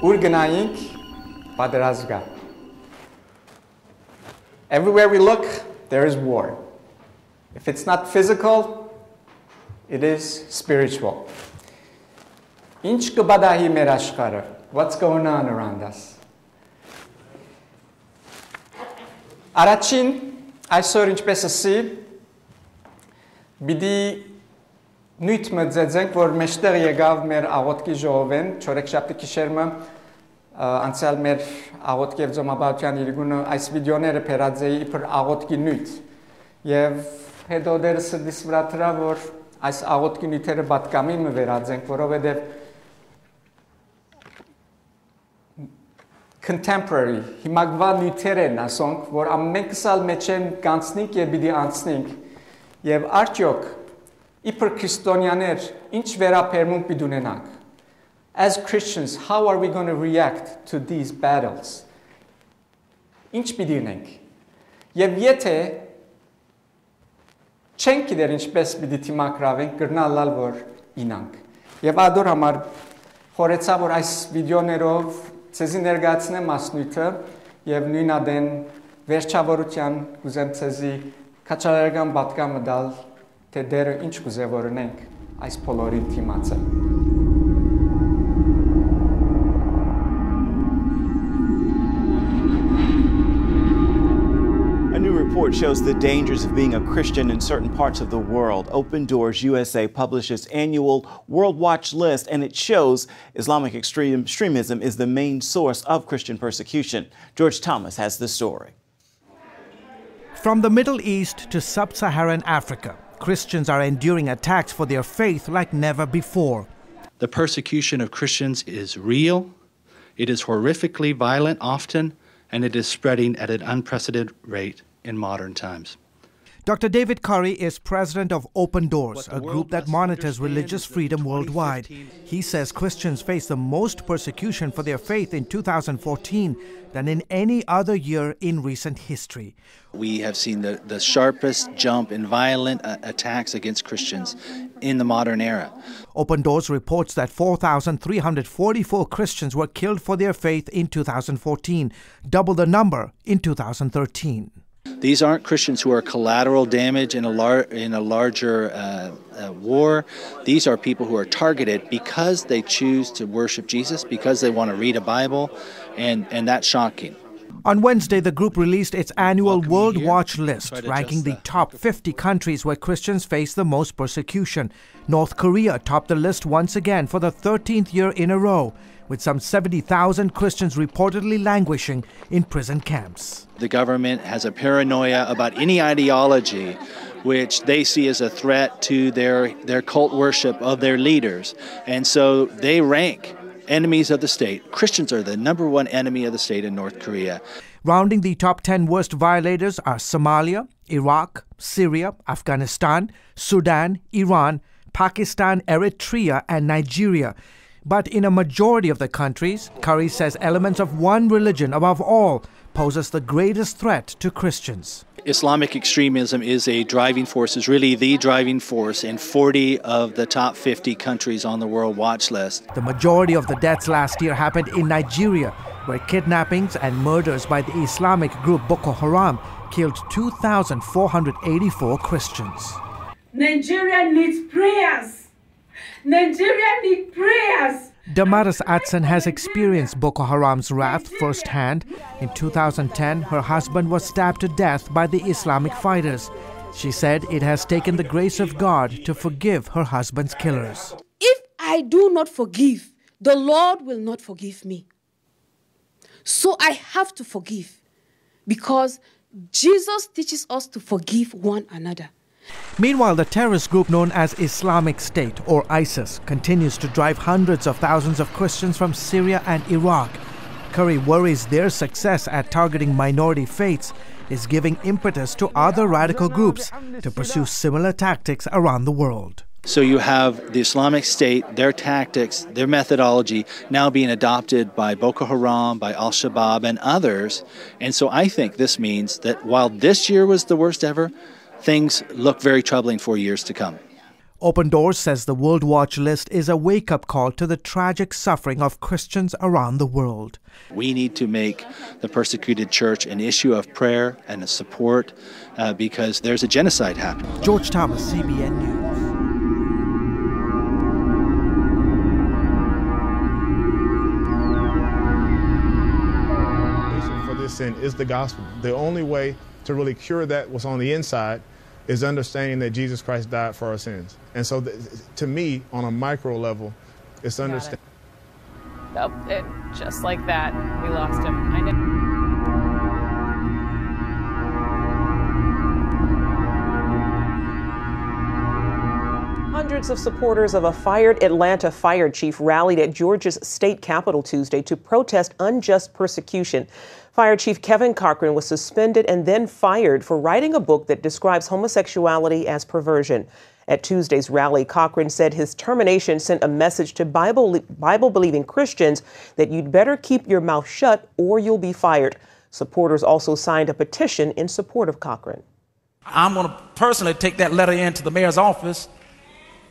Urganayink Padrazga. Everywhere we look, there is war. If it's not physical, it is spiritual. Ինչ կբադահի մեր աշխարհը? What's going on around us? Առաջին այսօր ինչպես ասի, բիդի նույթ մտածենք, որ մեջտեղ եկավ մեր աղոթքի ժողովեն, չորեքշաբթի գիշերմը անցյալ մեր աղոթքի եւ ծոմաբանության իրգունը այս վիդեոները փերած էի իբր աղոթքի նույթ եւ հետո դերս դիս վրա դրա որ այս աղոթքի նույթերը պատկամի մը վերածենք, որովհետեւ contemporary հիմակվա նյութեր են ասոնք, որ ամենքս ալ մեջ են կանցնենք եւ պիտի անցնենք եւ արդյոք իբր քրիստոնյաներ ինչ վերապերմունք պիտի ունենանք. As Christians, how are we going to react to these battles? Ինչ պիտի ունենք? Եվ եթե չենք գիտեր ինչպես պիտի դիմակրավենք, կրնալալ որ ինանք. Եվ ադոր համար խորեցա որ այս վիդեոներով ցեզի ներկայացնեմ մասնույթը եւ նույնադեն վերջավորության կուզեմ ցեզի քաչալերական պատկամը դալ թե դերը ինչ կուզեվորնենք այս բոլորի թիմացը. A new report shows the dangers of being a Christian in certain parts of the world. Open Doors USA publishes annual World Watch list, and it shows Islamic extremism is the main source of Christian persecution. George Thomas has the story. From the Middle East to sub-Saharan Africa, Christians are enduring attacks for their faith like never before. The persecution of Christians is real, it is horrifically violent often, and it is spreading at an unprecedented rate in modern times. Dr. David Curry is president of Open Doors, a group that monitors religious freedom worldwide. He says Christians face the most persecution for their faith in 2014 than in any other year in recent history. We have seen the sharpest jump in violent attacks against Christians in the modern era. Open Doors reports that 4,344 Christians were killed for their faith in 2014, double the number in 2013. These aren't Christians who are collateral damage in a larger war. These are people who are targeted because they choose to worship Jesus, because they want to read a Bible, and that's shocking. On Wednesday, the group released its annual World Watch list, ranking the top 50 countries where Christians face the most persecution. North Korea topped the list once again for the 13th year in a row, with some 70,000 Christians reportedly languishing in prison camps. The government has a paranoia about any ideology which they see as a threat to their cult worship of their leaders. And so they rank enemies of the state. Christians are the #1 enemy of the state in North Korea. Rounding the top 10 worst violators are Somalia, Iraq, Syria, Afghanistan, Sudan, Iran, Pakistan, Eritrea, and Nigeria. But in a majority of the countries, Curry says elements of one religion above all poses the greatest threat to Christians. Islamic extremism is a driving force, is really the driving force in 40 of the top 50 countries on the World Watch list. The majority of the deaths last year happened in Nigeria, where kidnappings and murders by the Islamic group Boko Haram killed 2,484 Christians. Nigeria needs prayers. Nigeria needs prayers. Damaris Atson has experienced Boko Haram's wrath firsthand. In 2010, her husband was stabbed to death by the Islamic fighters. She said it has taken the grace of God to forgive her husband's killers. If I do not forgive, the Lord will not forgive me. So I have to forgive, because Jesus teaches us to forgive one another. Meanwhile, the terrorist group known as Islamic State, or ISIS, continues to drive hundreds of thousands of Christians from Syria and Iraq. Curry worries their success at targeting minority faiths is giving impetus to other radical groups to pursue similar tactics around the world. So you have the Islamic State, their tactics, their methodology now being adopted by Boko Haram, by Al-Shabaab and others. And so I think this means that while this year was the worst ever, things look very troubling for years to come. Open Doors says the World Watch List is a wake-up call to the tragic suffering of Christians around the world. We need to make the persecuted church an issue of prayer and a support because there's a genocide happening. George Thomas, CBN News. For this sin is the gospel. The only way to really cure that what's on the inside is understanding that Jesus Christ died for our sins. And so to me, on a micro level, it's understanding. Oh, just like that, we lost him. I know. Hundreds of supporters of a fired Atlanta fire chief rallied at Georgia's state capitol Tuesday to protest unjust persecution. Fire Chief Kevin Cochran was suspended and then fired for writing a book that describes homosexuality as perversion. At Tuesday's rally, Cochran said his termination sent a message to Bible-believing Christians that you'd better keep your mouth shut or you'll be fired. Supporters also signed a petition in support of Cochran. I'm going to personally take that letter into the mayor's office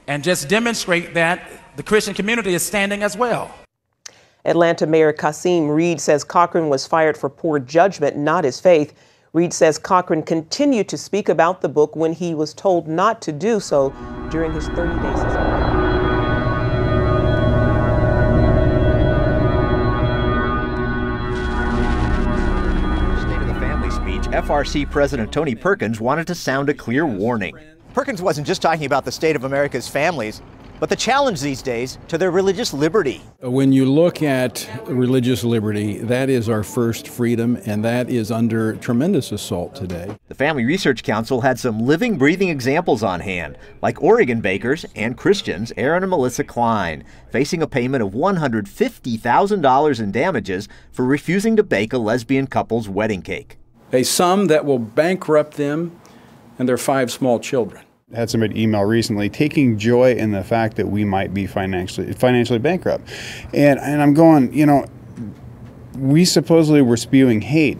and just demonstrate that the Christian community is standing as well. Atlanta Mayor Kasim Reed says Cochran was fired for poor judgment, not his faith. Reed says Cochran continued to speak about the book when he was told not to do so during his 30-day suspension. State of the Family speech, FRC President Tony Perkins wanted to sound a clear warning. Perkins wasn't just talking about the state of America's families, but the challenge these days to their religious liberty. When you look at religious liberty, that is our first freedom, and that is under tremendous assault today. The Family Research Council had some living, breathing examples on hand, like Oregon bakers and Christians Aaron and Melissa Klein, facing a payment of $150,000 in damages for refusing to bake a lesbian couple's wedding cake. A sum that will bankrupt them and their 5 small children. I had somebody email recently taking joy in the fact that we might be financially bankrupt. And I'm going, you know, we supposedly were spewing hate,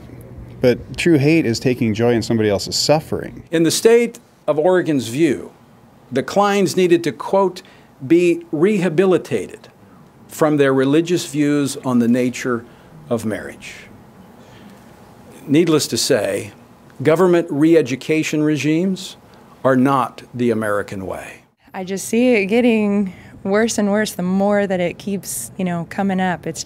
but true hate is taking joy in somebody else's suffering. In the state of Oregon's view, the Kleins needed to, quote, be rehabilitated from their religious views on the nature of marriage. Needless to say, government re-education regimes are not the American way. I just see it getting worse and worse the more that it keeps, coming up. It's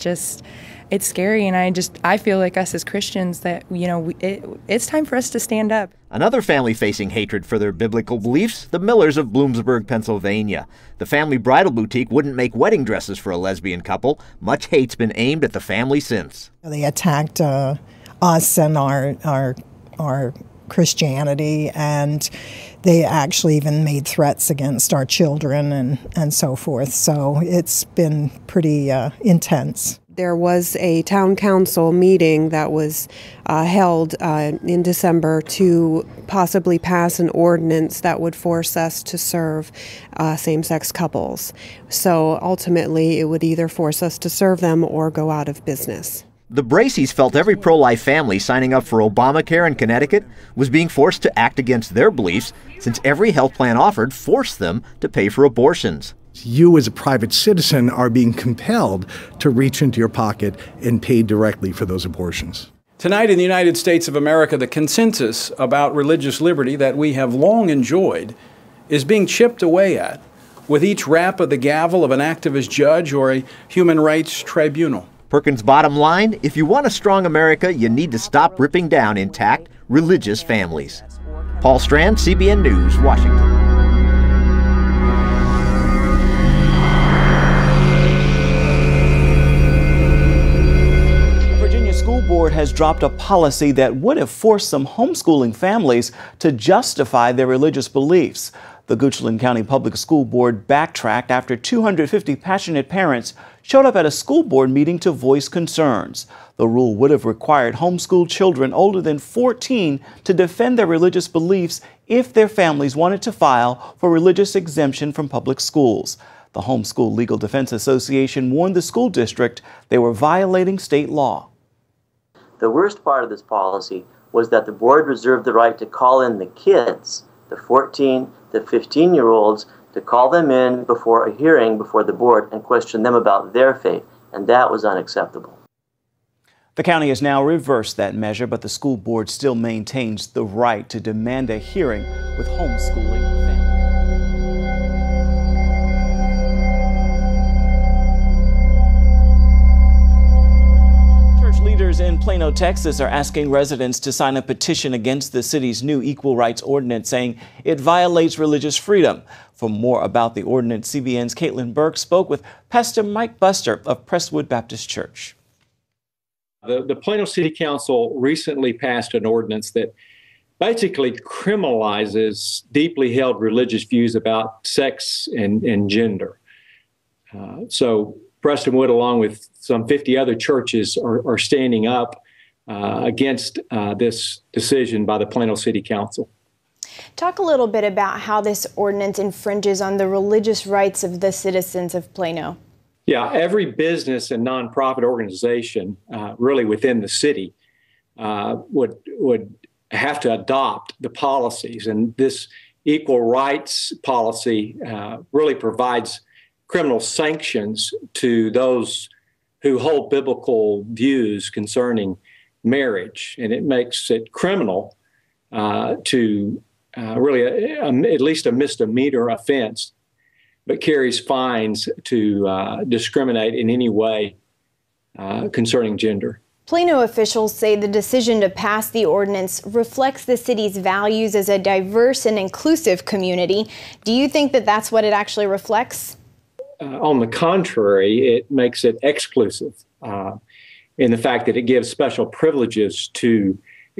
scary, and I feel like us as Christians that, it's time for us to stand up. Another family facing hatred for their biblical beliefs, the Millers of Bloomsburg, Pennsylvania. The family bridal boutique wouldn't make wedding dresses for a lesbian couple. Much hate's been aimed at the family since. They attacked us and our Christianity, and they actually even made threats against our children and so forth. So it's been pretty intense. There was a town council meeting that was held in December to possibly pass an ordinance that would force us to serve same-sex couples. So ultimately, it would either force us to serve them or go out of business. The Bracys felt every pro-life family signing up for Obamacare in Connecticut was being forced to act against their beliefs, since every health plan offered forced them to pay for abortions. You as a private citizen are being compelled to reach into your pocket and pay directly for those abortions. Tonight in the United States of America, the consensus about religious liberty that we have long enjoyed is being chipped away at with each rap of the gavel of an activist judge or a human rights tribunal. Perkins' bottom line, if you want a strong America, you need to stop ripping down intact religious families. Paul Strand, CBN News, Washington. The Virginia School Board has dropped a policy that would have forced some homeschooling families to justify their religious beliefs. The Goochland County Public School Board backtracked after 250 passionate parents showed up at a school board meeting to voice concerns. The rule would have required homeschooled children older than 14 to defend their religious beliefs if their families wanted to file for religious exemption from public schools. The Homeschool Legal Defense Association warned the school district they were violating state law. The worst part of this policy was that the board reserved the right to call in the kids, the 14 to 15-year-olds, to call them in before a hearing before the board and question them about their faith, and that was unacceptable. The county has now reversed that measure, but the school board still maintains the right to demand a hearing with homeschooling families. Leaders in Plano, Texas are asking residents to sign a petition against the city's new equal rights ordinance, saying it violates religious freedom. For more about the ordinance, CBN's Caitlin Burke spoke with Pastor Mike Buster of Presswood Baptist Church. The Plano City Council recently passed an ordinance that basically criminalizes deeply held religious views about sex and gender. So Prestonwood, along with some 50 other churches, are standing up against this decision by the Plano City Council. Talk a little bit about how this ordinance infringes on the religious rights of the citizens of Plano. Yeah, every business and nonprofit organization really within the city would have to adopt the policies, and this equal rights policy really provides criminal sanctions to those who hold biblical views concerning marriage, and it makes it criminal to really at least a misdemeanor offense, but carries fines to discriminate in any way concerning gender. Plano officials say the decision to pass the ordinance reflects the city's values as a diverse and inclusive community. Do you think that that's what it actually reflects? On the contrary, it makes it exclusive in the fact that it gives special privileges to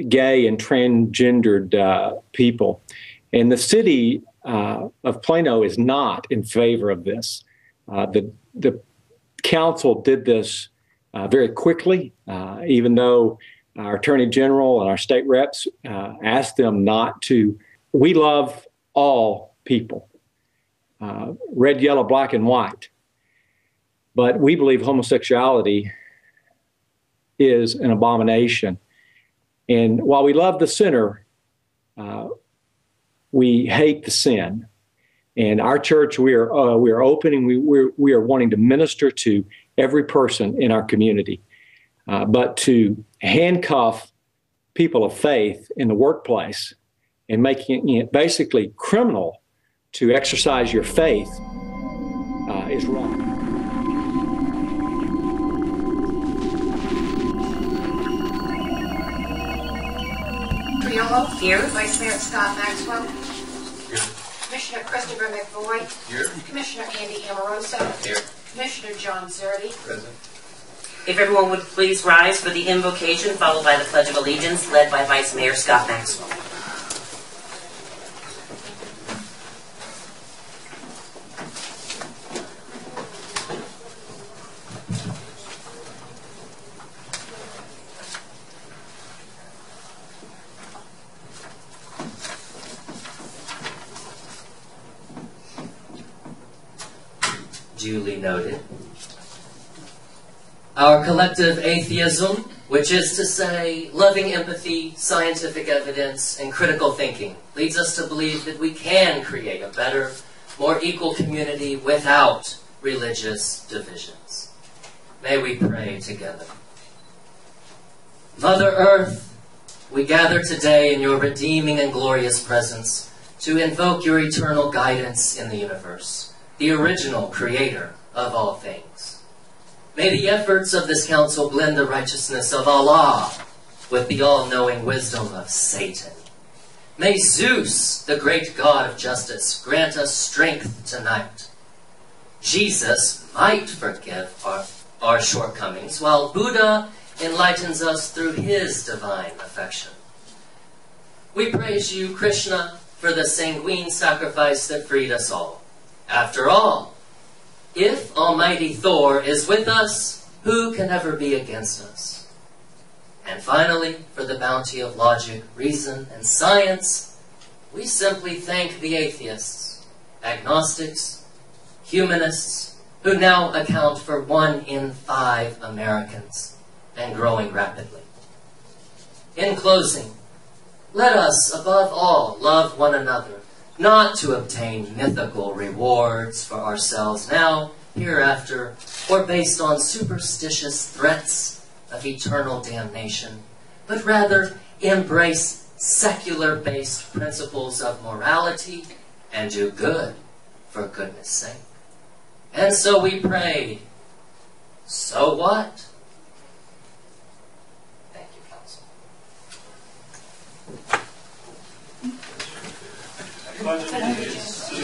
gay and transgendered people. And the city of Plano is not in favor of this. The council did this very quickly, even though our attorney general and our state reps asked them not to. We love all people. Red, yellow, black, and white. But we believe homosexuality is an abomination. And while we love the sinner, we hate the sin. And our church, we are open, and we are wanting to minister to every person in our community. But to handcuff people of faith in the workplace and making it basically criminal to exercise your faith is wrong. Triolo. Here. Vice Mayor Scott Maxwell. Here. Commissioner Christopher McVoy. Here. Commissioner Andy Amoroso. Here. Commissioner John Zerdy. Present. If everyone would please rise for the invocation, followed by the Pledge of Allegiance, led by Vice Mayor Scott Maxwell. Duly noted. Our collective atheism, which is to say loving empathy, scientific evidence, and critical thinking, leads us to believe that we can create a better, more equal community without religious divisions. May we pray together. Mother Earth, we gather today in your redeeming and glorious presence to invoke your eternal guidance in the universe, the original creator of all things. May the efforts of this council blend the righteousness of Allah with the all-knowing wisdom of Satan. May Zeus, the great god of justice, grant us strength tonight. Jesus might forgive our shortcomings, while Buddha enlightens us through his divine affection. We praise you, Krishna, for the sanguine sacrifice that freed us all. After all, if Almighty Thor is with us, who can ever be against us? And finally, for the bounty of logic, reason, and science, we simply thank the atheists, agnostics, humanists, who now account for 1 in 5 Americans, and growing rapidly. In closing, let us, above all, love one another, not to obtain mythical rewards for ourselves now, hereafter, or based on superstitious threats of eternal damnation, but rather embrace secular-based principles of morality and do good for goodness sake. And so we prayed, so what? Thank you, Council.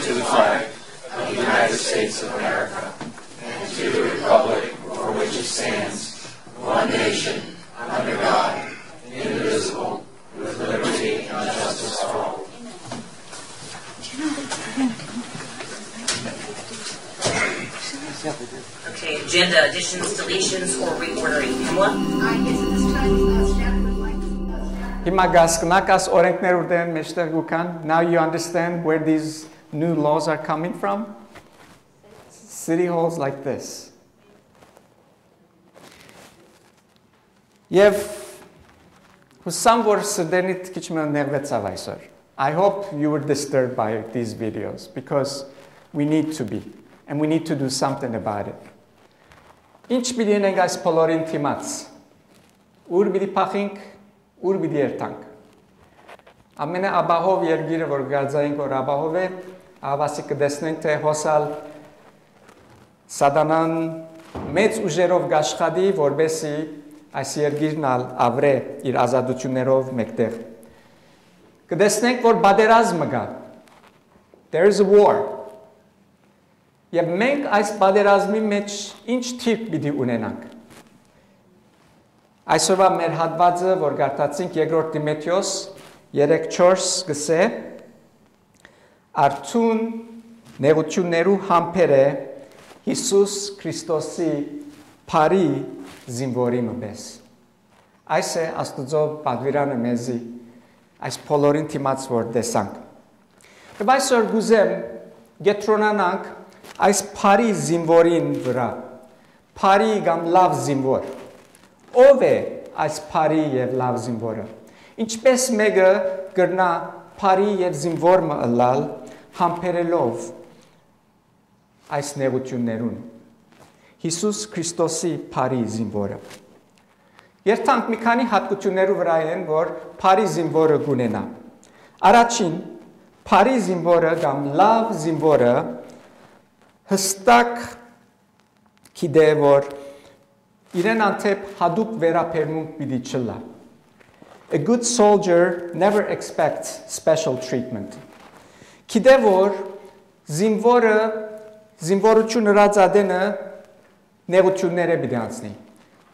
To the flag of the United States of America and to the republic for which it stands, one nation, under God, indivisible, with liberty and justice for all. Okay, agenda additions, deletions, or reordering. Pamela? Yes, at this time, Shannon would like Now you understand where these new laws are coming from? City halls like this. I hope you were disturbed by these videos because we need to be, and we need to do something about it. Ինչ պիտի ենք այս բոլորին թիմաց, ուր պիտի փախենք, ուր պիտի երթանք։ Ամենը աբահով երգիրը, որ գարձայինք, որ աբահով է, ավասի կդեսնենք, թե հոսալ սատանան մեծ ուժերով գաշխատի, որբեսի այս երգիրն ավրե իր ազատություններով մեկտեղ։ Կդեսնենք, որ բادرազմը գա։ There is a war. Եվ մենք այս բادرազմի մեջ ինչ թիվ պիտի ունենանք։ Այսօրվա մեր հատվածը, որ գարտացինք երկրորդ Տիմոթեոս 3:4 գսե, արթուն նեղություններու համբերը Հիսուս Քրիստոսի բարի զինվորի մպես։ Այս է Աստուծո պատվիրանը մեզի, այս բոլորին թիմաց որ տեսանք։ Եվ այսօր գուզեմ գետրոնանանք այս բարի զինվորին վրա, բարի կամ լավ զինվոր։ Ով է այս բարի եւ լավ զինվորը։ Ինչպես մեկը կրնա բարի եւ զինվորը ըլլալ համբերելով այս նեղություններուն։ Հիսուս Քրիստոսի բարի զինվորը։ Երթանք մի քանի հատկություններու վրա են, որ բարի զինվորը գունենա։ Առաջին, բարի զինվորը կամ լավ զինվորը հստակ գիտե, որ իրեն անթեպ հատուկ վերաբերմունք պիտի չլա։ A good soldier never expects special treatment. Գիտե, որ զինվորը զինվորություն հրածադենը նեղությունները պիտի անցնի,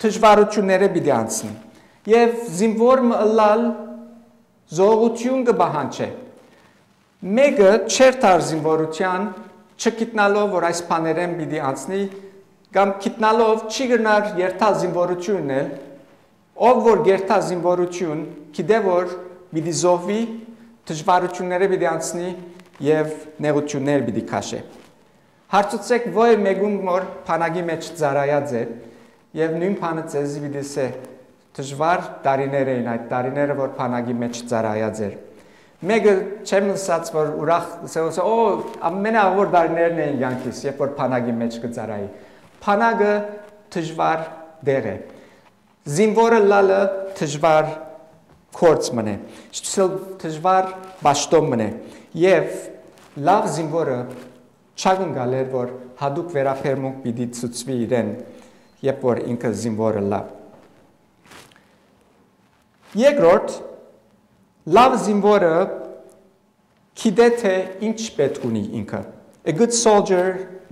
դժվարությունները պիտի անցնի, եւ զինվորը ըլլալ զողություն կբահանչի։ Մեկը չեր տար զինվորության չգիտնալով, որ այս բաներեն պիտի անցնի, կամ գիտնալով չի գնար երթալ զինվորությունն էլ, ով որ երթա զինվորություն, գիտե որ պիտի զոհվի, դժվարությունները պիտի անցնի եւ նեղություններ պիտի քաշի։ Հարցուցեք ո՞ր մեկում որ փանագի մեջ ծարայած է եւ նույն բանը ցեզի պիտի սե դժվար տարիներ էին այդ տարիները որ փանագի մեջ ծարայած էր։ Մեկը չեմ լսած որ ուրախ ասես օ ամենավոր դարներն են յանքիս երբ որ փանագի մեջ կծարայի փանագը դժվար դեր է զինվորը լալը դժվար կորց մնե դժվար բաշտոմ մնե եւ լավ զինվորը չագնգալ էր որ հadoop վերաբերմունք պիտի ցուցվի իրեն երբ որ ինքը զինվորը լա երկրորդ Love զինվորը գիտե թե ինչ պետք ունի ինքը։ A good soldier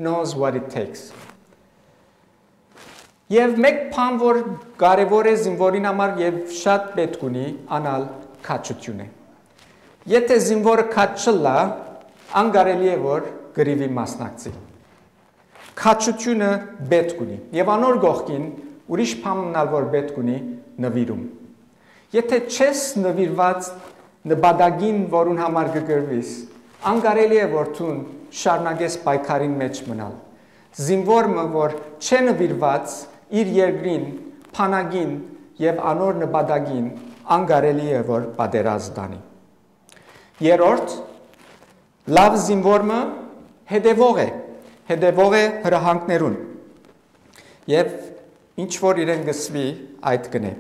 knows what it takes. Եվ մեկ բան որ կարևոր է զինվորին համար եւ շատ պետք ունի անալ քաչություն է։ Եթե զինվորը քաչ չլա, անկարելի է որ գրիվի մասնակցի։ Քաչությունը պետք ունի եւ անոր գողքին ուրիշ բանալ որ պետք ունի նվիրում։ Եթե չես նվիրված նպատակին, որուն համար կգրվիս, անկարելի է որ դու շարունակես պայքարին մեջ մնալ։ Զինվորը, որ չէ նվիրված իր երկրին, փանագին եւ անոր նպատակին, անկարելի է որ պատերազմ տանի։ Երրորդ, լավ զինվորը հետևող է հրահանգներուն եւ ինչ որ իրեն գսվի այդ կնե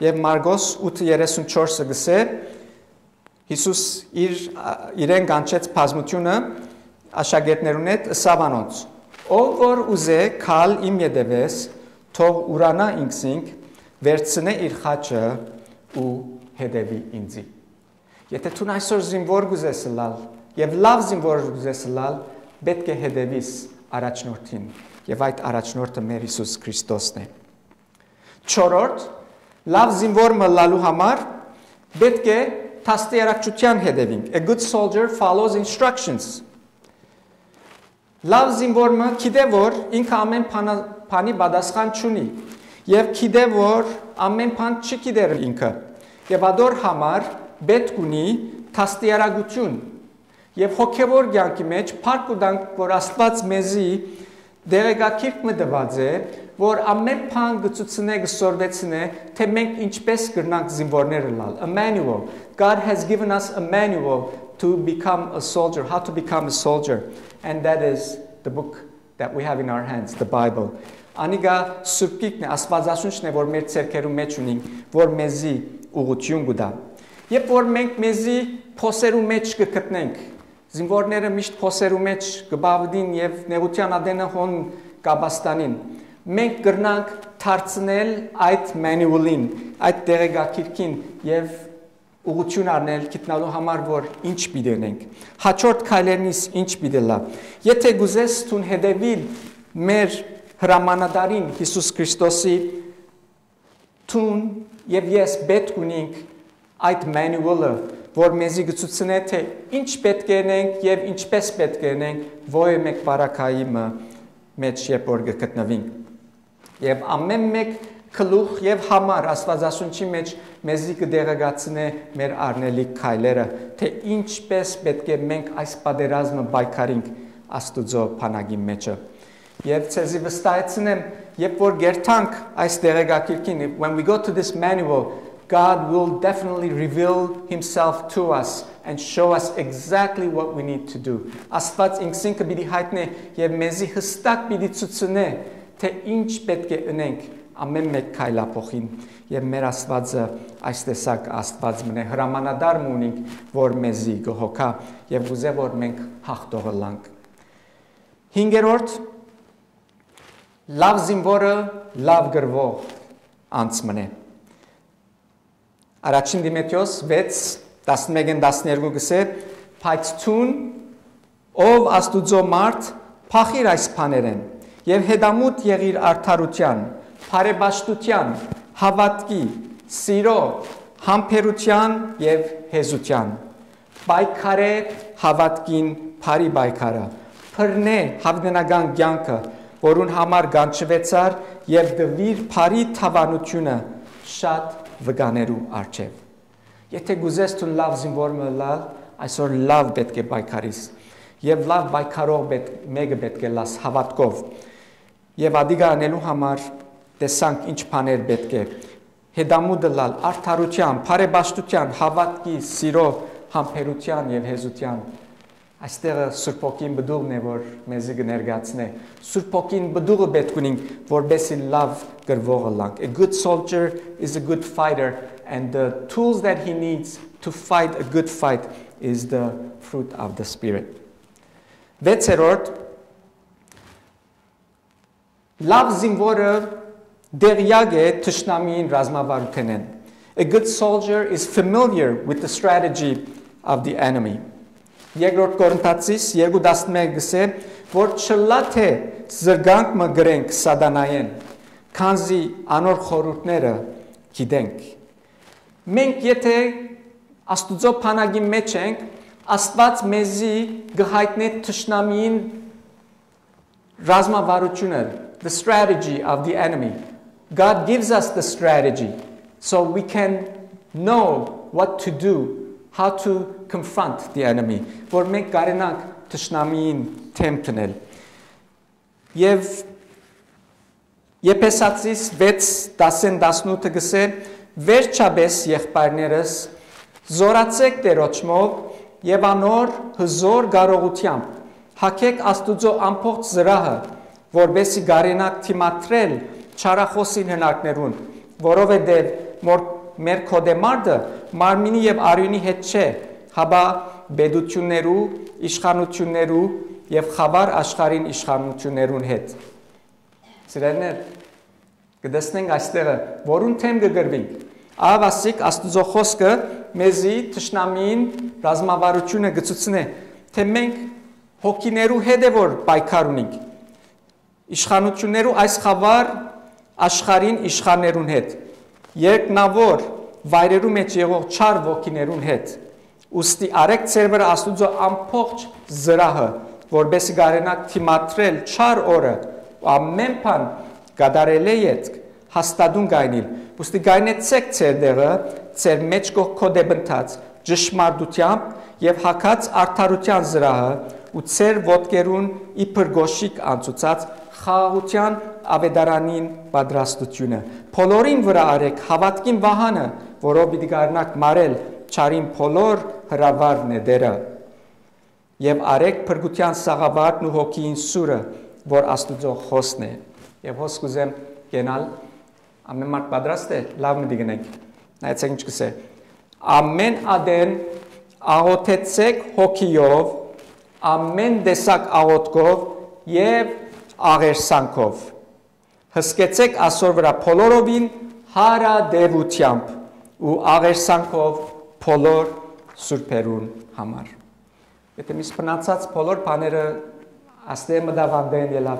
եւ Մարգոս 8:34-ը գսե Հիսուս իրեն կանչեց բազմությունը աշակերտներուն հետ ըսավանոց ով որ ուզե քալ իմ յետևես թող ուրանա ինքսինք վերցնե իր խաչը ու հետևի ինձի Եթե դու այսօր զինվոր գուզես լալ եւ լավ զինվոր գուզես լալ պետք է հետևիս առաջնորդին եւ այդ առաջնորդը մեր Հիսուս Քրիստոսն է Չորրորդ լավ զինվոր մլալու համար պետք է Տաստիարակչության հետևինք A good soldier follows instructions Լավ զինվորը գիտե որ ինքը ամեն բանի պատասխան չունի եւ գիտե որ ամեն բան չգիտեր ինքը եւ ադոր համար պետք ունի տաստիարակություն եւ հոգեվոր կյանքի մեջ փառք ու դանք որ Աստված մեզի դերեկակիրք մտված է որ ամեն բան գծուցնե գսորվեցնե թե մենք ինչպես կրնանք զինվորները լալ a manual God has given us a manual to become a soldier how to become a soldier and that is the book that we have in our hands the Bible Անիգա սուրբիկն է Աստվածաշունչն է որ մեր ցերկերու մեջ ունենք որ մեզի ուղղություն կտա Երբ որ մենք մեզի փոսերու մեջ կգտնենք զինվորները միշտ փոսերու մեջ կբավդին եւ նեղության ադենը հոն կաբաստանին մենք կրնանք դարձնել այդ manual-ին այդ դերեկակիրքին եւ ուղղություն առնել գտնալու համար որ ինչ պիտենենք հաջորդ քայլերնից ինչ պիտելա եթե գուզես տուն հետևիլ մեր հրամանատարին Հիսուս Քրիստոսի տուն եւ ես պետք ունենք այդ manual-ը որ մեզի գծուցնե թե ինչ պետք է անենք եւ ինչպես պետք է անենք ո՞ե մեկ բարակայի մեջ երբ որ գտնվենք եւ ամեն մեկ քլուխ եւ համար Աստվածաշունչի մեջ մեզի կդեղագացնե մեր առնելիք քայլերը թե ինչպես պետք է մենք այս պատերազմը պայքարենք Աստուծո բանակի մեջը եւ ցեզի վստահեցնեմ երբ որ գերտանք այս դեղագակիրքին when we go to this manual God will definitely reveal himself to us and show us exactly what we need to do. Աստված ինքսինքը պիտի հայտնե եւ մեզի հստակ պիտի ցուցնե թե ինչ պետք է անենք ամեն մեկ քայլափոխին եւ մեր Աստվածը այս տեսակ Աստված մնե հրամանադար ունենք որ մեզի գողոքա եւ գուզե որ մենք հաղթողը լանք 5-րդ լավ զինվորը լավ գրվող անցմն է Առաջին Դիմեթեոս 6:11-12 գսե Բայց ցուն ով Աստուծո մարդ փախիր այս բաներեն եւ հետամուտ եղիր արդարության, բարեպաշտության, հավատքի, սիրո, համբերության եւ հեզության Պայքարե հավատքին բարի պայքարը Փռնե հավնական կյանքը որուն համար գանչվեցար եւ դվիր բարի թավանությունը շատ վգաներու արչև Եթե գուզես դու լավ զինվոր մլալ այսօր լավ պետք է պայքարիս եւ լավ պայքարող մեկը պետք է լաս հավատքով եւ ադիգա անելու համար տեսանք ինչ բաներ պետք է հետամուտը լալ արդարության, բարեպաշտության, հավատքի, սիրո, համբերության եւ հեզության Այստեղ Սուրբ Օքին բդուղն է որ մեզի կներկայացնե Սուրբ Օքին բդուղը պետք ունենք որբեսի լավ գրվողը լանք A good soldier is a good fighter and the tools that he needs to fight a good fight is the fruit of the spirit 6-րդ Լավ զինվորը դերյակ է թշնամիին ռազմավարութենեն A good soldier is familiar with the strategy of the enemy Երկրորդ Կորինթացիս 2:11 գսե որ չլա թե զրգանք մը գրենք սատանայեն քանզի անոր խորհուրդները գիտենք Մենք եթե Աստուծո բանակի մեջ ենք Աստված մեզի գհայտնե թշնամիին ռազմավարությունը the strategy of the enemy God gives us the strategy so we can know what to do how to confront the enemy որ մենք կարենանք թշնամիին թեմփնել եւ Եփեսացիս 6:10-18 գսե վերջաբես եղբայրներս զորացեք Տերոջմով եւ անոր հզոր կարողությամբ հակեք Աստուծո ամբողջ զրահը, որբեսի գարենակ թիմատրել չարախոսին հնարքներուն, որովհետև մեր կոդեմարդը մարմինի եւ արյունի հետ չէ, հաբա բեդություններու, իշխանություններու եւ խավար աշխարհին իշխանություններուն հետ։ Սիրելիներ, կդեսնենք այստեղը, որուն թեմ կգրվենք։ Ավասիկ Աստուծո խոսքը մեզի թշնամին ռազմավարությունը գծուցնե, թե մենք հոգիներու հետ է որ պայքար ունենք։ Իշխանություններու այս խավար աշխարհին իշխաններուն հետ, երկնավոր վայրերու մեջ եղող չար ոգիներուն հետ։ Ուստի արեք ձեր վրա Աստուծո ամբողջ զրահը, որբեսի գարենակ թիմատրել չար օրը, ամեն բան գադարել է ետք, հաստատուն գայնիլ, ուստի գայնեցեք ձեր դեղը, ձեր մեջ կոդեբնթած, ճշմարտությամբ եւ հակած արդարության զրահը ու ձեր ոտքերուն իբր գոշիկ անցուցած խաղաղության ավետարանին պատրաստությունը։ Բոլորին վրա արեք հավատքին վահանը, որով պիտի գարնակ մարել չարին բոլոր հրավառն է դերը։ Եվ արեք փրկության սաղավարտն ու հոգին սուրը, որ Աստուծո խոսն է։ Եվ հոս կուզեմ գենալ, ամեն մարդ պատրաստ է, լավ մտի գնենք։ Նայեցեք ինչ կսե։ Ամեն ադեն աղոթեցեք հոգիով, ամեն տեսակ աղոթքով եւ աղերսանքով։ Հսկեցեք ասոր վրա բոլորովին հարադևությամբ ու աղերսանքով բոլոր սուրբերուն համար։ Եթե միս բնացած բոլոր բաները աստե մդավանդեն ելավ,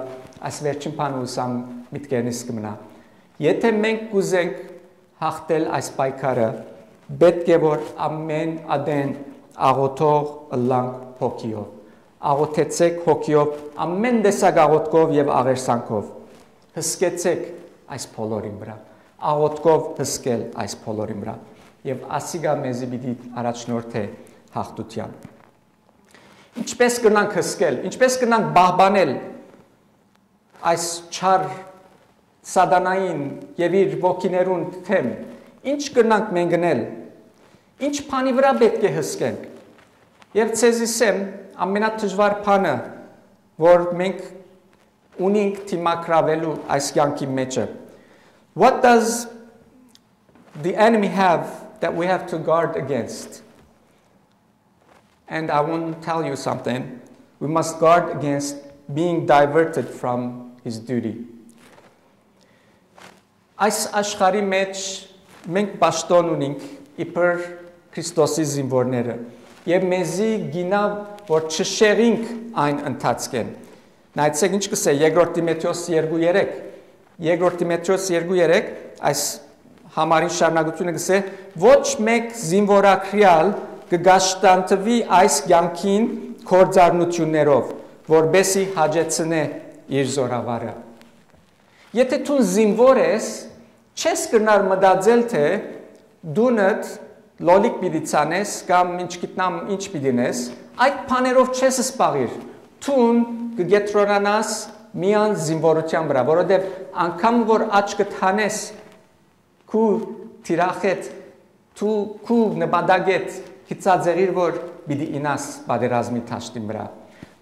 այս վերջին բանը ուսամ միտքերնից կմնա։ Եթե մենք կուզենք հաղթել այս պայքարը, պետք է որ ամեն ադեն աղոթող ըլլանք հոգիով։ Աղոթեցեք հոգիով, ամեն տեսակ աղոթքով եւ աղերսանքով։ Հսկեցեք այս բոլորին վրա։ Աղոթքով հսկել այս բոլորին վրա։ Եվ ասիգա մեզի պիտի առաջնորդե հաղթության։ Ինչպես կնանք հսկել, ինչպես կնանք բահբանել այս չար սատանային եւ իր ոգիներուն թեմ, ինչ կնանք մենք գնել, ինչ բանի վրա պետք է հսկենք։ Եվ ցեզիսեմ ամենադժվար բանը, որ մենք ունենք թիմակրավելու այս կյանքի մեջը։ What does the enemy have that we have to guard against? And I want to tell you something. We must guard against being diverted from his duty. Այս աշխարհի մեջ մենք պաշտոն ունենք իբր Քրիստոսի զինվորները եւ մեզի գինա որ չշեղինք այն ընթացքեն։ Նայեցեք ինչ կսե Երկրորդ Տիմոթեոս 2:3 Երկրորդ Տիմոթեոս 2:3 այս համարի շարունակությունը կսե ոչ մեկ զինվորակրյալ կգաշտանտվի այս կյանքին կորձառնություններով, որբեսի հաջեցնե իր զորավարը։ Եթե դու զինվոր ես, չես կրնար մտածել թե դունդ լոլիկ պիտի ցանես կամ ինչ գիտնամ ինչ պիտի նես, այդ բաներով չես սպաղիր։ Դուն կգետրոնանաս միան զինվորության վրա, որովհետև անգամ որ աչքը թանես քու թիրախետ քու նպատակետ Կիցածերիր որ պիտի ինաս պատերազմի թաշտին վրա։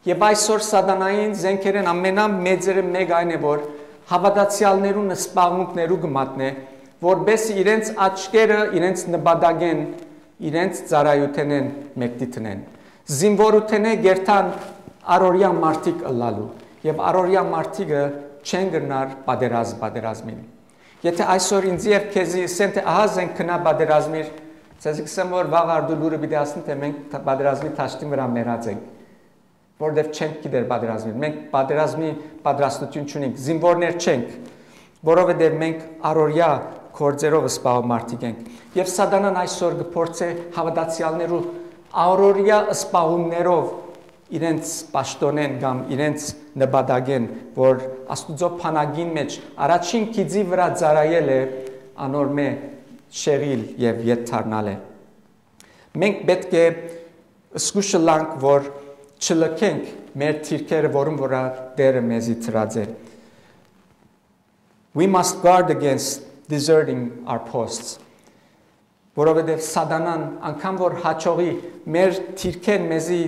Եվ այսօր սատանային զենքերեն ամենամեծերը մեկ այն է, որ հավատացյալներուն սպաղմունքներու գմատնե, որբեսի իրենց աչքերը իրենց նպատակեն, իրենց ծառայութենեն մեկտիտնեն։ Զինվորութենե գերտան առօրյա մարդիկ ըլլալու, եւ առօրյա մարդիկը չեն գնար պատերազմին։ Եթե այսօր ինձ եւ քեզի ասեն թե ահա զենք քնա պատերազմիր, Ցեզ կսեմ որ վաղ արդու լուրը պիտի ասեն թե մենք պատերազմի թաշտին վրա մեռած ենք, որտեվ չենք գիտեր պատերազմին, մենք պատերազմի պատրաստություն չունենք, զինվորներ չենք, որովհետև մենք առօրյա գործերով սպաղող մարդիկ ենք, եւ սատանան այսօր կփորձե հավատացյալներու առօրյա սպաղումներով իրենց պաշտոնեն կամ իրենց նպատակեն, որ Աստուծո փանագին մեջ առաջին քիծի վրա ծառայել է անորմե շեղիլ եւ եթարնալ է։ Մենք պետք է զգուշ լանք, որ չլքենք մեր թիրքերը, որում վրա Տերը մեզի ծրած է։ We must guard against deserting our posts. որովհետև սատանան անգամ որ հաճողի մեր թիրքեն մեզի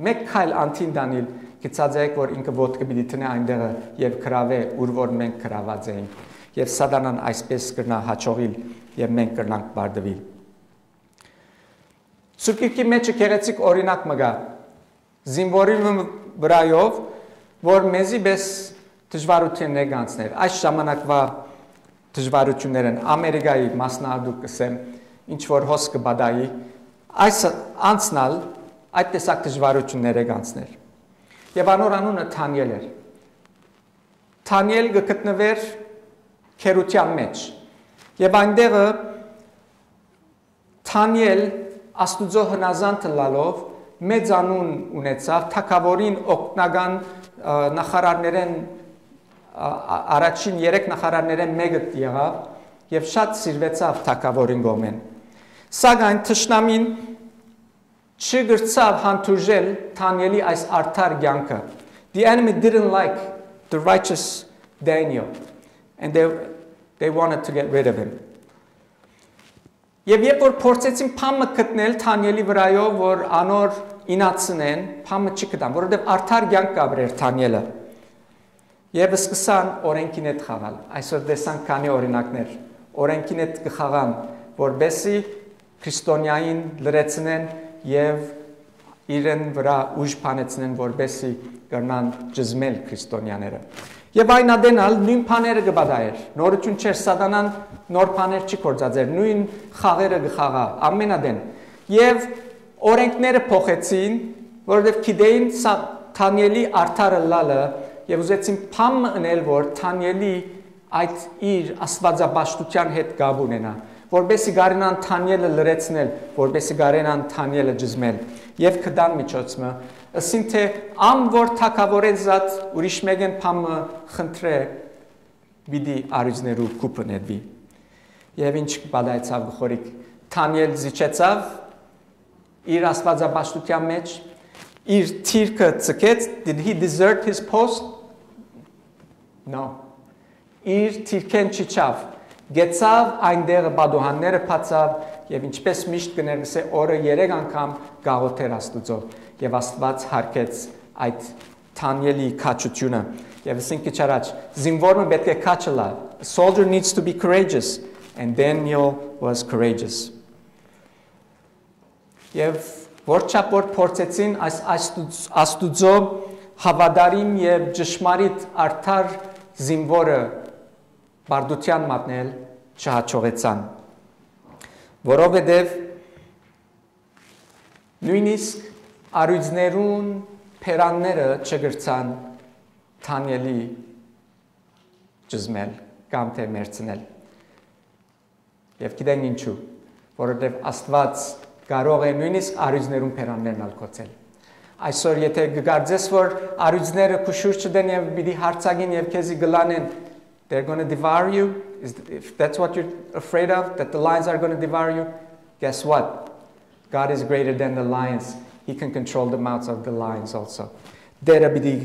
մեկ քայլ անտին դանիլ գծածեք որ ինքը ոտքը պիտի տնե այնտեղը եւ քրավե ուր որ մենք քրաված ենք եւ սատանան այսպես կրնա հաճողիլ եւ մենք կրնանք բարդվիլ Սուրբ մեջ գեղեցիկ օրինակ մգա զինվորի վրայով որ մեզի բես դժվարություններ գանցներ այս ժամանակվա դժվարություններ են Ամերիկայի մասնահատուկ կսեմ ինչ որ հոս կբադայի այս անցնալ այդ տեսակ դժվարություններ է գանցներ եւ անոր անունը Թանիել էր Թանիել գտնվեր քերության մեջ եւ այնտեղը Թանիել Աստուծո հնազանդ լալով մեծ անուն ունեցավ թագավորին օգնական նախարարներեն առաջին 3 նախարարներեն մեկը եղավ եւ շատ սիրվեցավ թագավորին գոմեն սակայն թշնամին չգրցավ հանդուրժել Թանիելի այս արդար կյանքը The enemy didn't like the righteous Daniel and they wanted to get rid of him Եվ երբ որ փորձեցին փամը գտնել Թանիելի վրայով որ անոր ինացնեն փամը չգտան որովհետեւ արդար կյանք կաբրեր Թանիելը Եվ սկսան օրենքին հետ խաղալ այսօր տեսանք քանի օրինակներ օրենքին հետ կխաղան որբեսի քրիստոնյային լրացնեն եւ իրեն վրա ուժ փանեցնեն որբեսի կրնան ճզմել քրիստոնյաները Եվ այն ադենալ նույն բաները կբադայր նորություն չէր սատանան նոր բաներ չի կործածեր նույն խաղերը կխաղա ամենադեն եւ օրենքները փոխեցին որովհետեւ գիտեին Թանիելի արդարը լալը եւ ուզեցին փամ ընել որ Թանիելի այդ իր աստվածաբաշխության հետ գաբ ունենա որբեսի գարենան Թանիելը լրացնել որբեսի գարենան Թանիելը ճզմել եւ կդան միջոցը ասին թե ամ որ թակավորեն զատ ուրիշ մեկեն փամը խնդրե բիդի արյուզներու կուպը ներվի եւ ինչ բադայցավ գխորիկ Թանիել զիջեցավ իր աստվածաբաշխության մեջ իր թիրքը ցկեց did he desert his post no իր թիրքեն չիչավ գեցավ այնտեղը բադոհանները փածավ եւ ինչպես միշտ կներգսե օրը 3 անգամ գաղութեր Աստուծո եւ Աստված հարկեց այդ Թանիելի քաչությունը եւ ասենք իչարաջ զինվորը պետք է քաչլա a soldier needs to be courageous and Daniel was courageous եւ որչափ որ փորձեցին այս Աստուծո հավատարիմ եւ ճշմարիտ արդար զինվորը բարդության մատնել չհաջողեցան որովհետև նույնիսկ արույցներուն փերանները չգրցան Թանիելի ճզմել կամ թե մերցնել եւ գիտեն ինչու որովհետև Աստված կարող է նույնիսկ արույցներուն փերաններն ալկոցել այսօր եթե գգարձես որ արույցները քուշուր չդեն եւ պիտի հարցագին եւ քեզի գլանեն They're going to devour you. If that's what you're afraid of, that the lions are going to devour you, guess what? God is greater than the lions. He can control the mouths of the lions also. Դերը պիտի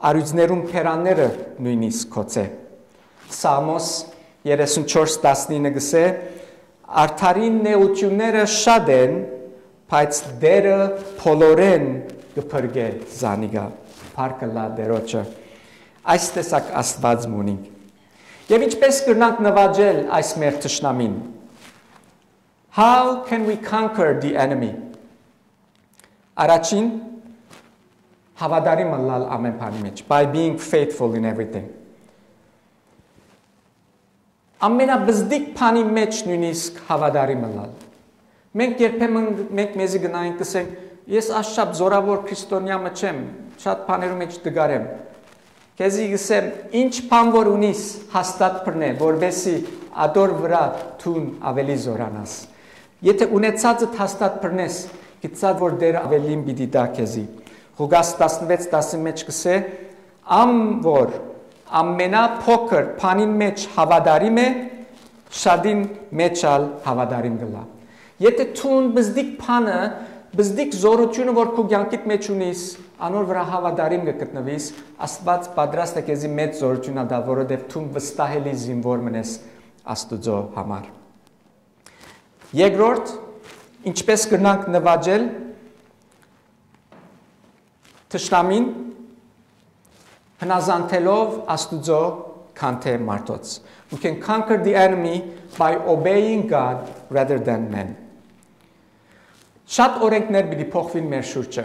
արույցներուն փերանները նույնիսկ կոծե։ Սամոս 34:19 գսե Արդարին նեությունները շատ են, բայց դերը փոլորեն կփրկե զանիգա։ Փառքը լա դերոջը։ Այս տեսակ Աստված մունինք։ Եվ ինչպես կրնանք նվաճել այս մեր թշնամին? How can we conquer the enemy? Առաջին հավատարիմ լալ ամեն բանի մեջ, by being faithful in everything. Ամենաբզդիկ բանի մեջ նույնիսկ հավատարիմ լալ։ Մենք երբեմն մենք մեզի գնային կսենք, ես աշխապ զորավոր քրիստոնյա չեմ, շատ բաներու մեջ դգարեմ։ Քեզի գսեմ, ինչ բան որ ունիս հաստատ բռնե, որովհետեւ ադոր վրա թուն ավելի զորանաս։ Եթե ունեցածդ հաստատ բռնես, գիտած որ դեր ավելին պիտի դա քեզի։ Ղուգաս 16:10 մեջ կսե, ամ որ ամենափոքր բանին մեջ հավատարիմ է, շատին մեջալ հավատարիմ գլա։ Եթե թուն բզդիկ բանը, բզդիկ զորությունը որ քո կյանքիդ մեջ ունիս, անոր վրա հավատարիմ կգտնվիս, Աստված պատրաստ է քեզի մեծ զորություն ադա, որովհետև թուն վստահելի զինվոր մնես Աստուծո համար։ Երկրորդ, ինչպես կրնանք նվաճել թշնամին հնազանդելով Աստուծո քանթե մարդոց. We can conquer the enemy by obeying God rather than men. Շատ օրենքներ պիտի փոխվին մեր շուրջը։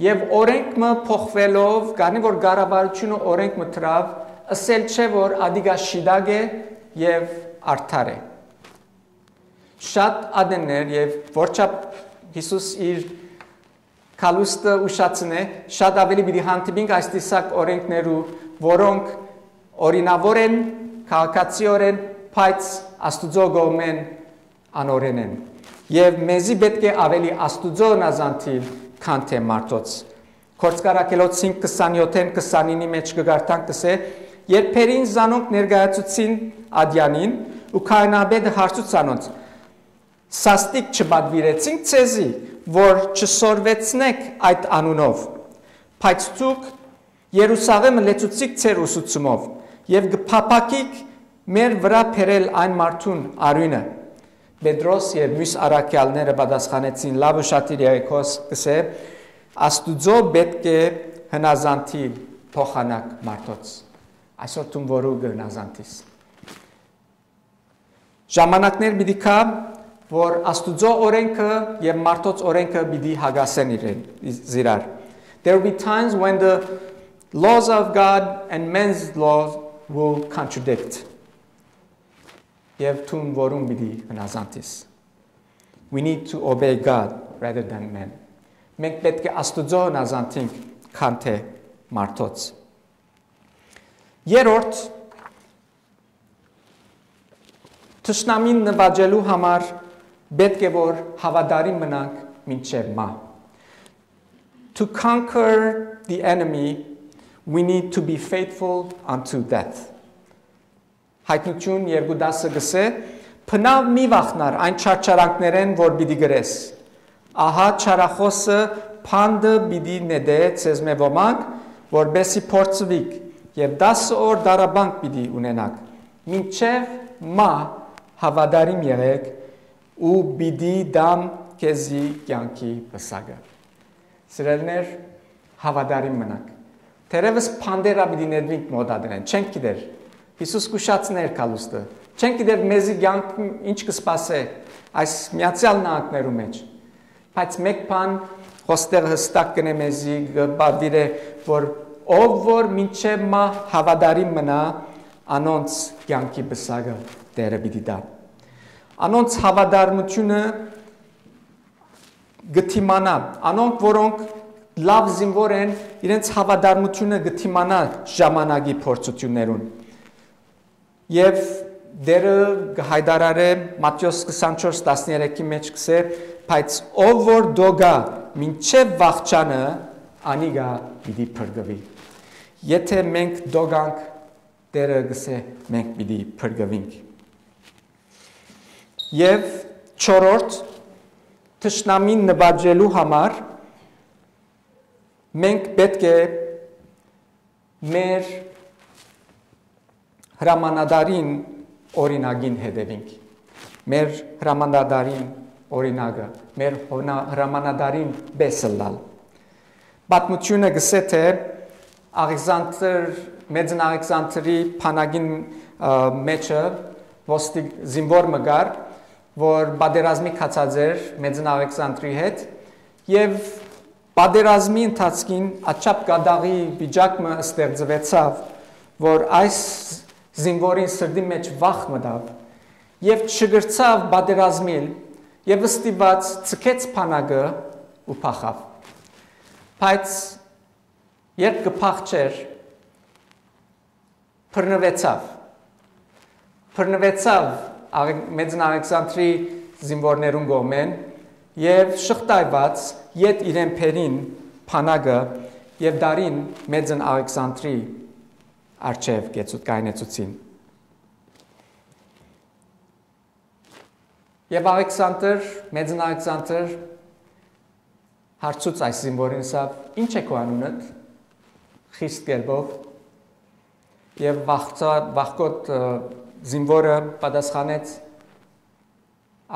Եվ օրենքը փոխվելով, գանի որ կառավարությունը օրենք մտրավ, ասել չէ որ ադիգա շիդագ է եւ արդար է։ Շատ ադեններ եւ որչափ Հիսուս իր կալուստը ուշացնե, շատ ավելի պիտի հանդիպենք այս տեսակ օրենքներու, որոնք օրինավոր են, քաղաքացիորեն, բայց Աստուծո կողմեն անօրեն են։ Եվ մեզի պետք է ավելի Աստուծո նազանթիլ քան թե մարդոց։ Գործկարակելոց 5:27-ին 29-ի մեջ կգարտանք կսե, երբերին զանոնք ներկայացուցին Ադյանին ու քահանաբեդը հարցուց անոնց. Սաստիկ չբադվիրեցինք ցեզի, որ չսորվեցնեք այդ անունով, բայց ցուկ Երուսաղեմը լեցուցիկ ցեր ուսուցումով եւ գփապակիկ մեր վրա փերել այն մարդուն արյունը։ Պետրոս եւ մյուս առաքյալները պատասխանեցին լավ ուշադիր եկոս կսե Աստուծո պետք է հնազանդի փոխանակ մարդոց այսօր տուն որու հնազանդիս ժամանակներ պիտի կա որ Աստուծո օրենքը եւ մարդոց օրենքը պիտի հագասեն իրար There will be times when the laws of God and men's laws will contradict Եվ տուն որում պիտի հնազանդիս We need to obey God rather than men Մենք պետք է Աստուծո հնազանդենք քան թե մարդոց Երրորդ Թշնամին նվաճելու համար պետք է որ հավատարիմ մնանք մինչև մահ To conquer the enemy we need to be faithful unto death Հայտնություն 2:10-ը գսե Փնավ մի վախնար այն չարչարանքներեն որ պիտի գրես Ահա չարախոսը փանդը պիտի նեդե ցեզ մե ոմանք որբեսի փորձվիկ եւ 10 օր դարաբանք պիտի ունենաք մինչեւ մա հավատարիմ եղեք ու պիտի դամ քեզի կյանքի բսագը Սիրելներ հավատարիմ մնանք Թերևս փանդերա պիտի նեդվինք մոդադրեն չենք գիտեր Հիսուս կուշացներ կալուստը չենք գիտեր մեզի կյանք ինչ կսպասե այս միացյալ նահանգներու մեջ բայց մեկ բան հոստեղ հստակ կնե մեզի բադիրե որ ով որ մինչև մա հավատարիմ մնա անոնց կյանքի բսագը Տերը պիտի տա անոնց հավատարմությունը գտիմանա անոնք որոնք լավ զինվոր են իրենց հավատարմությունը գտիմանա ժամանակի փորձություններուն Եվ դերը հայդարարե Մատթեոս 24:13-ի մեջ կսե բայց ով որ դոգա մինչև վախճանը անիգա պիտի փրկվի Եթե մենք դոգանք դերը գսե մենք պիտի փրկվենք Եվ չորրորդ թշնամին նվաճելու համար մենք պետք է մեր հրամանատարին օրինագին հետևենք մեր հրամանատարին օրինագը մեր հրամանատարին բեսլալ պատմությունը գսե թե Աղեքսանդր մեծն Աղեքսանդրի փանագին մեջը ոստիկ զինվոր մգար որ բادرազմի կացած էր մեծն Աղեքսանդրի հետ եւ բادرազմի ընթացքին աչափ գադաղի վիճակը ստեղծվեցավ որ այս զինվորին սրդի մեջ վախ մտավ եւ չգրծավ բادرազմիլ եւ ստիված ցկեց փանագը ու փախավ բայց երբ կփախչեր բռնվեցավ մեծն Աղեքսանդրի զինվորներուն գոմեն եւ շղթայված իդ իրեն փերին փանագը եւ դարին մեծն Աղեքսանդրի Արչև գեցուտ կայնեցուցին Եվ Աղեքսանդր, մեծն Աղեքսանդր հարցուց այս զինվորին սավ ինչ է քո անունդ խիստ կերպով եւ վախկոտ զինվորը պատասխանեց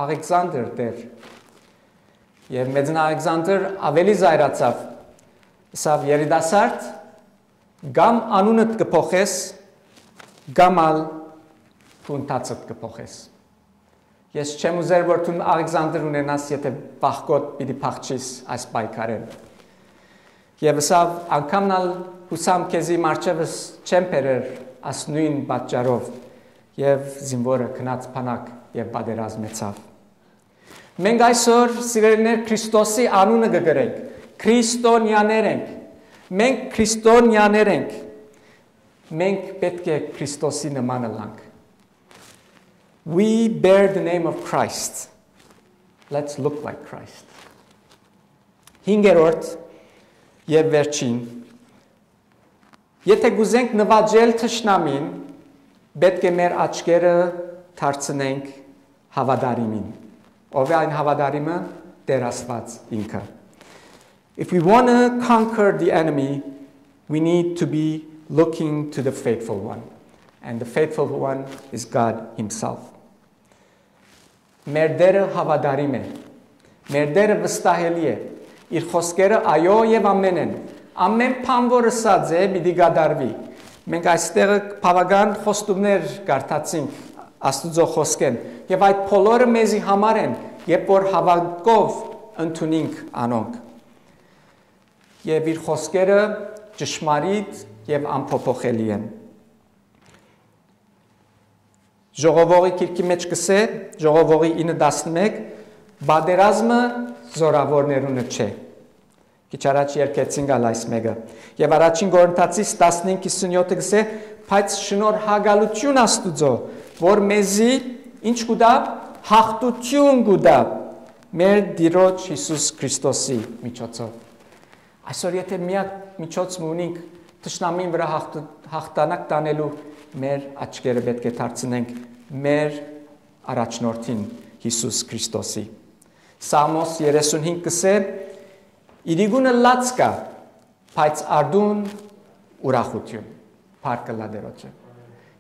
Աղեքսանդր դեր։ Եվ մեծն Աղեքսանդր ավելի զայրացավ, ասավ երիտասարդ, գամ անունդ կփոխես, գամ ալ փունտացդ կփոխես։ Ես չեմ ուզեր որ դու Աղեքսանդր ունենաս, եթե բախկոտ պիտի փախչիս այս պայքարեն։ Եվ ասավ անգամն ալ հուսամ քեզի մարչևս չեմ բերեր աս նույն պատճառով եւ զինվորը քնած փանակ եւ պատերազմեցավ։ Մենք այսօր սիրելիներ Քրիստոսի անունը կգրենք, քրիստոնյաներ ենք։ Մենք քրիստոնյաներ ենք։ Մենք պետք է Քրիստոսի նմանը լանք։ We bear the name of Christ. Let's look like Christ. Հինգերորդ եւ վերջին Եթե գուզենք նվաճել թշնամին, պետք է մեր աչքերը դարձնենք հավատարիմին։ Ով է այն հավատարիմը? Տեր Աստված ինքը։ If we want to conquer the enemy, we need to be looking to the faithful one. And the faithful one is God himself. Մեր դերը հավատարիմ է։ Մեր դերը վստահելի է։ Իր խոսքերը այո եւ ամեն են։ Ամեն բան, որ ասած է, պիտի գադարվի։ Մենք այստեղ բավական խոստումներ կարդացինք Աստծո խոսքեն, եւ այդ բոլորը մեզի համար են, երբ որ հավատքով ընդունենք անոնք։ Եվ իր խոսքերը ճշմարիտ եւ անփոփոխելի են։ Ժողովողի գիրքի մեջ կսե, ժողովողի 9:11, բادرազմը զորավորներունը չէ։ Քիչ առաջ երկեցինք այս մեկը։ Եվ առաջին Կորինթացիս 15:27-ը կսե, բայց շնորհակալություն Աստուծո, որ մեզի ինչ կուտա հաղթություն կուտա մեր Տիրոջ Հիսուս Քրիստոսի միջոցով։ Այսօր եթե միակ միջոց ունենք թշնամին վրա հաղթանակ տանելու մեր աչքերը պետք է դարձնենք մեր առաջնորդին Հիսուս Քրիստոսի։ Սամոս 35 կսե Իրիգունը լաց կա, բայց արդուն ուրախություն, փառքը լադերոջը։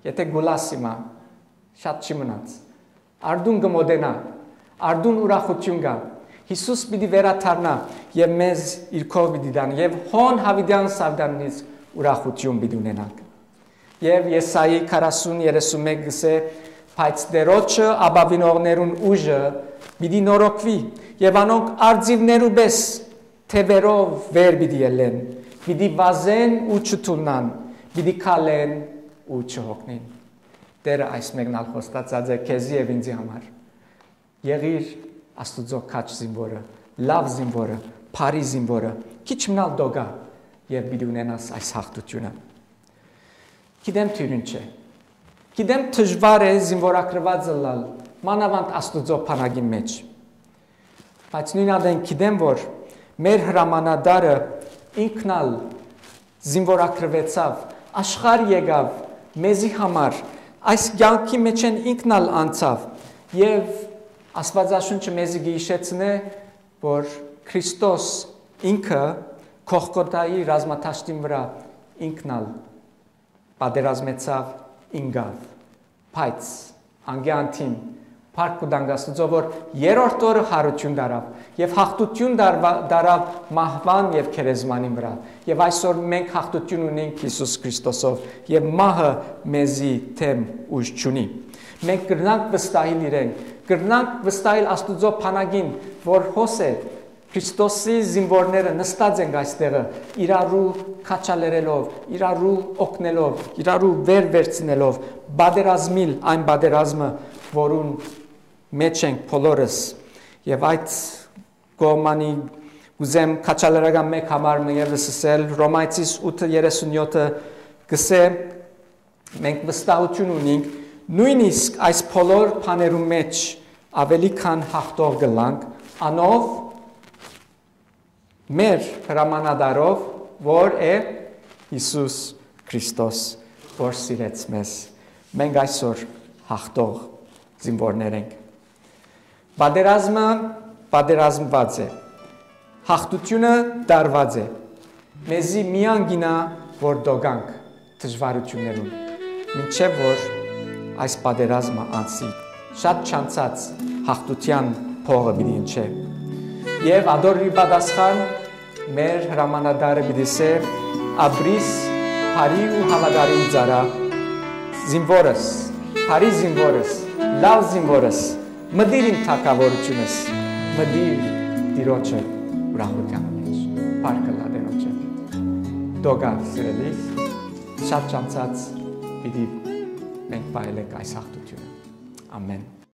Եթե գուլասիմա շատ չի մնաց, արդուն կմոդենա, արդուն ուրախություն կա, Հիսուս պիտի վերաթարնա եւ մեզ իր քով պիտի դան եւ հոն հավիդյան սավդանից ուրախություն պիտի ունենանք։ Եվ Եսայի 40:31 գսե բայց դերոջը աբավինողներուն ուժը պիտի նորոգվի եւ անոնք արձիվներու պես թևերով վեր պիտի ելեն, պիտի վազեն ու չթունան, պիտի քալեն ու չհոգնեն։ Տերը այս մեկնալ խոստացած է քեզի եւ ինձի համար։ Եղիր Աստուծո քաչ զինվորը, լավ զինվորը, բարի զինվորը, քիչ մնալ դոգա եւ պիտի ունենաս այս հաղթությունը։ Գիտեմ թյուրին չէ։ Գիտեմ դժվար է զինվորակրված լալ, մանավանդ Աստուծո բանակի մեջ։ Բայց նույնադեն գիտեմ, որ մեր հրամանատարը ինքնալ զինվորակրվեցավ, աշխարհ եկավ մեզի համար, այս կյանքի մեջ ինքնալ անցավ եւ Աստվածաշունչը մեզի գիշեցնե, որ Քրիստոս ինքը Քողգոթայի ռազմաթաշտին վրա ինքնալ պատերազմեցավ ինգավ, բայց անգյանտին Փառք ու դանք Աստծո, որ երրորդ օրը հարություն դարավ եւ հաղթություն դարավ մահվան եւ քերեզմանին վրա։ Եվ այսօր մենք հաղթություն ունենք Հիսուս Քրիստոսով եւ մահը մեզի թեմ ուժ չունի։ Մենք կրնանք վստահիլ իրեն, կրնանք վստահիլ Աստծո բանակին, որ հոսե Քրիստոսի զինվորները նստած են այստեղը, իրարու քաչալերելով, իրարու օգնելով, իրարու վեր վերցնելով, բادرազմիլ այն բادرազմը, որուն մեջ ենք բոլորս եւ այդ կողմանի ուզեմ քաչալերական մեկ համարը եւս ասել Ռոմայցիս 8:37-ը գսե մենք վստահություն ունենք նույնիսկ այս բոլոր բաներու մեջ ավելի քան հաղթող գլանք անով մեր հրամանատարով որ է Հիսուս Քրիստոս որ սիրեց մեզ մենք այսօր հաղթող զինվորներ ենք Բادرազմը պատերազմված է հաղթությունը դարված է մեզի միան գինա որ դոգանք դժվարություններուն մինչև որ այս պատերազմը անցի շատ չանցած հաղթության փողը պիտի ընչե։ Եվ ադորի պատասխան մեր հրամանատարը պիտի սեր ապրիս հարի ու հավատարիմ ծարա զինվորս, հարի զինվորս, լավ զինվորս, մդիր իմ թակավորությունս, մդիր տիրոջը ուրախության մեջ, պարկը լադերոջը։ Դոգա սիրելիս, շատ ճանցած պիտի մենք բայելենք այս հաղթությունը։ Ամեն։